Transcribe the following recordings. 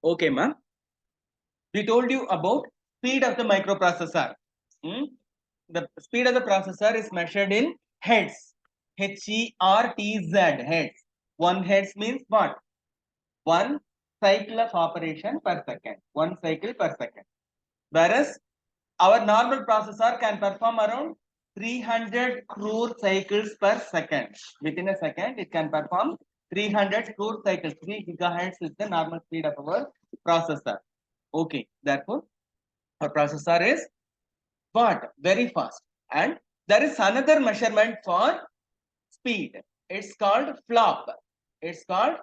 Okay, ma'am. We told you about speed of the microprocessor. Hmm? The speed of the processor is measured in hertz. Hertz. Hertz. 1 hertz means what? 1 cycle of operation per second. 1 cycle per second. Whereas our normal processor can perform around 300 crore cycles per second. Within a second, it can perform 300 crore cycles. 3 gigahertz is the normal speed of our processor. Okay, therefore, our processor is what? Very fast. And there is another measurement for speed. It's called flop. It's called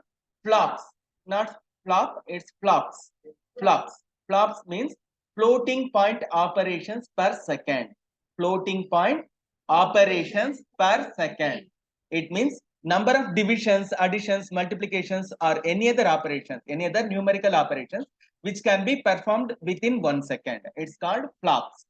flops. Not flop, it's flops. Flops. Flops means floating point operations per second. Floating point operations per second. It means number of divisions, additions, multiplications, or any other operations, any other numerical operations which can be performed within 1 second. It's called flops.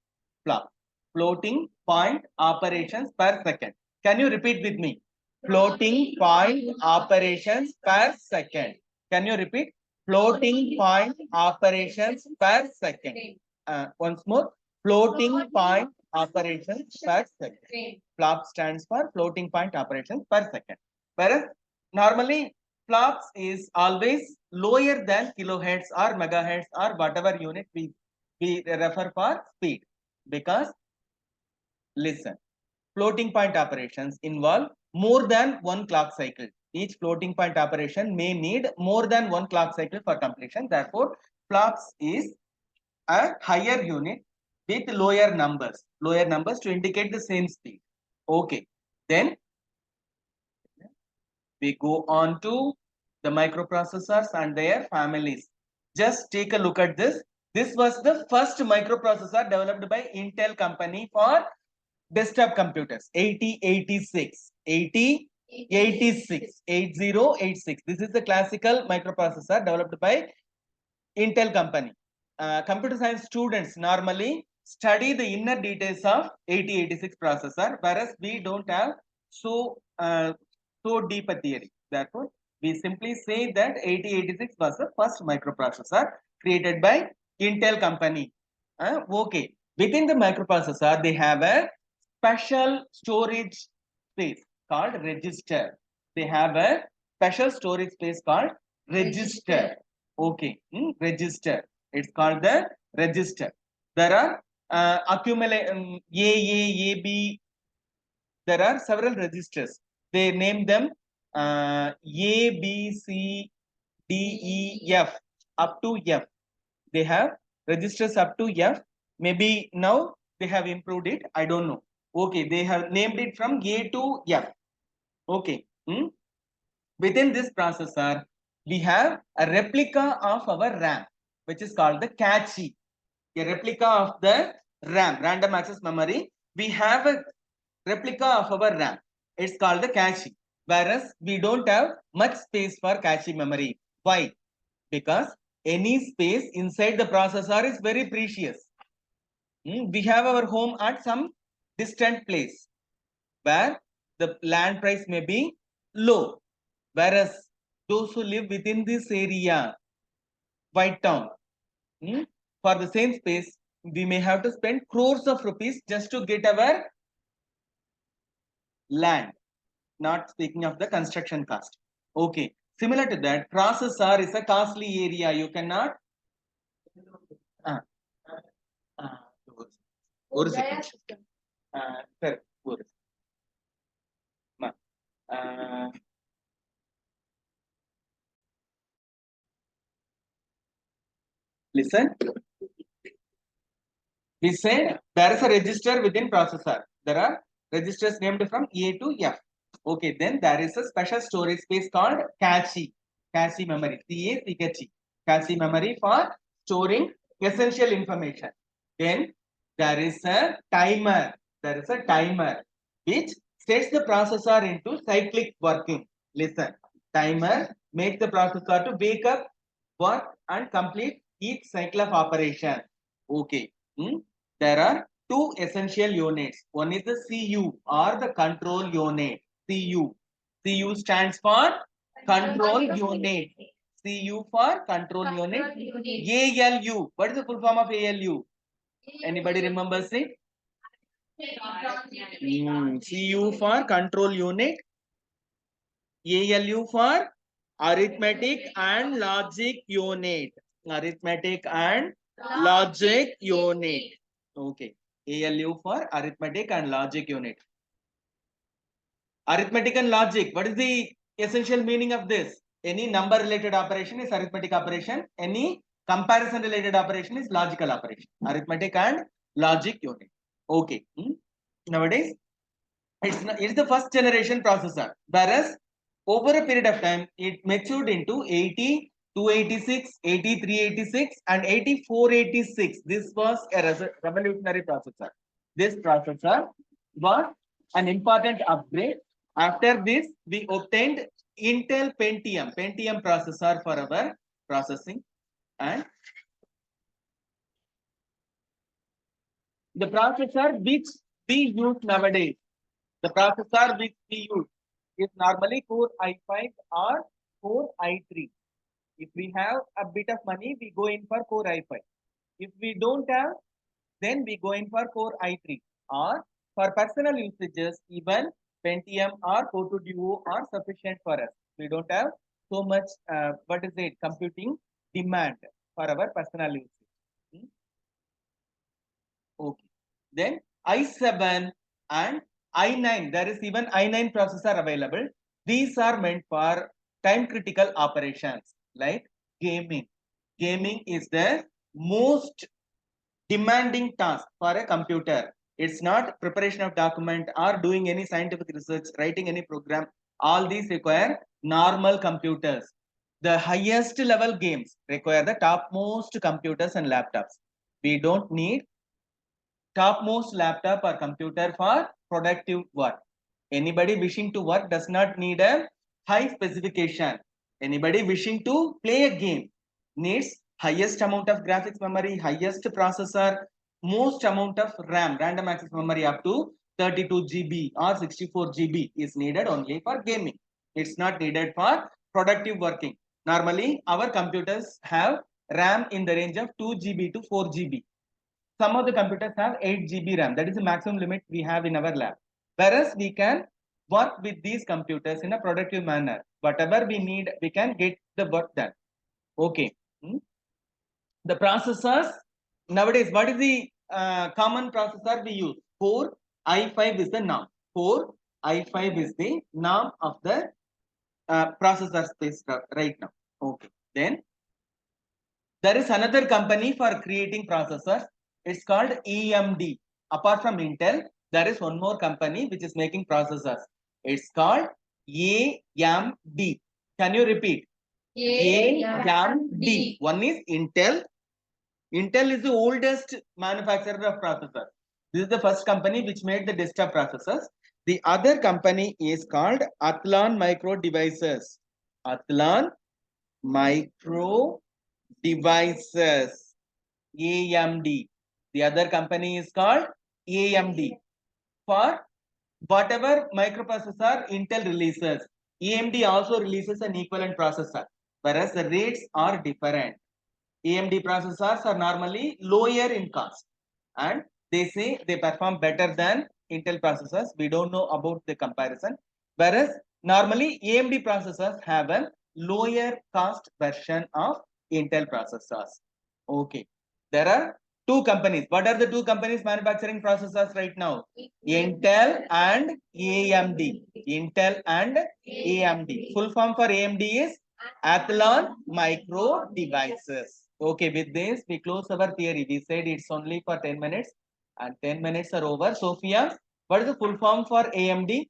Flop. Floating point operations per second. Can you repeat with me? Floating point operations per second. Can you repeat? Floating point operations per second. Once more, floating point operations per second. FLOP stands for floating point operations per second. Whereas normally FLOPS is always lower than kilohertz or megahertz or whatever unit we refer for speed. Because listen, floating point operations involve more than one clock cycle. Each floating point operation may need more than one clock cycle for completion. Therefore, FLOPS is a higher unit with lower numbers to indicate the same speed. Okay, then we go on to the microprocessors and their families. Just take a look at this. This was the first microprocessor developed by Intel company for desktop computers. 8086. 8086. This is the classical microprocessor developed by Intel company. Computer science students normally study the inner details of 8086 processor, whereas we don't have so deep a theory. Therefore, we simply say that 8086 was the first microprocessor created by Intel company. Okay, within the microprocessor, they have a special storage space called register. They have a special storage space called register. Okay, register. It's called the register. There are accumulate A, B. There are several registers. They name them A, B, C, D, E, F up to F. They have registers up to F. Maybe now they have improved it. I don't know. Okay, they have named it from A to F. Okay. Within this processor, we have a replica of our RAM, which is called the cache. A replica of the RAM, random access memory. We have a replica of our RAM. It's called the cache. Whereas we don't have much space for cache memory. Why? Because any space inside the processor is very precious. We have our home at some distant place where the land price may be low. Whereas those who live within this area, White Town, for the same space, we may have to spend crores of rupees just to get our land. Not speaking of the construction cost. Okay. Similar to that, processor is a costly area. You cannot. ஒரு second. Sir, listen. We said there is a register within processor. There are registers named from A to F. Okay, then there is a special storage space called cache. Cache memory. C-A-C-H-E. Cache memory for storing essential information. Then there is a timer. There is a timer which sets the processor into cyclic working. Listen, timer makes the processor to wake up, work, and complete each cycle of operation. Okay. There are two essential units. One is the CU or the control unit. CU. CU stands for control unit. CU for control unit. ALU. What is the full form of ALU? Anybody remembers it? CU for control unit. ALU for arithmetic and logic unit. Arithmetic and logic unit. Okay. ALU for arithmetic and logic unit. Arithmetic and logic. What is the essential meaning of this? Any number related operation is arithmetic operation. Any comparison related operation is logical operation. Arithmetic and logic unit. Okay. Nowadays, it's the first generation processor. Whereas over a period of time, it matured into 80, 286, 8386 and 8486. This was a revolutionary processor. This processor was an important upgrade. After this, we obtained Intel Pentium processor for our processing, and the processor which we use nowadays, the processor which we use is normally Core i5 or Core i3. If we have a bit of money, we go in for Core i5. If we don't have, then we go in for Core i3. Or for personal usages, even Pentium or Core 2 Duo are sufficient for us. We don't have so much, computing demand for our personal usage. Okay. Then i7 and i9, there is even i9 processor available. These are meant for time critical operations like gaming. Gaming is the most demanding task for a computer. It's not preparation of document or doing any scientific research, writing any program. All these require normal computers. The highest level games require the topmost computers and laptops. We don't need topmost laptop or computer for productive work. Anybody wishing to work does not need a high specification. Anybody wishing to play a game needs highest amount of graphics memory, highest processor, most amount of RAM, random access memory up to 32 GB or 64 GB is needed only for gaming. It's not needed for productive working. Normally, our computers have RAM in the range of 2 GB to 4 GB. Some of the computers have 8 GB RAM. That is the maximum limit we have in our lab. Whereas we can work with these computers in a productive manner. Whatever we need, we can get the work done. Okay. The processors, nowadays, what is the common processor we use? Core i5 is the norm. Core i5 is the norm of the processor space right now. Okay. Then there is another company for creating processors. It's called AMD. Apart from Intel, there is one more company which is making processors. It's called AMD. Can you repeat? AMD. One is Intel. Intel is the oldest manufacturer of processors. This is the first company which made the desktop processors. The other company is called Athlon Micro Devices. Athlon Micro Devices. AMD. The other company is called AMD. For whatever microprocessor Intel releases, AMD also releases an equivalent processor, whereas the rates are different. AMD processors are normally lower in cost, and they say they perform better than Intel processors. We don't know about the comparison. Whereas normally AMD processors have a lower cost version of Intel processors. Okay. There are two companies. What are the two companies manufacturing processors right now? Intel and AMD. Intel and AMD. Full form for AMD is Athlon Micro Devices. Okay, with this, we close our theory. We said it's only for 10 minutes and 10 minutes are over. Sophia, what is the full form for AMD?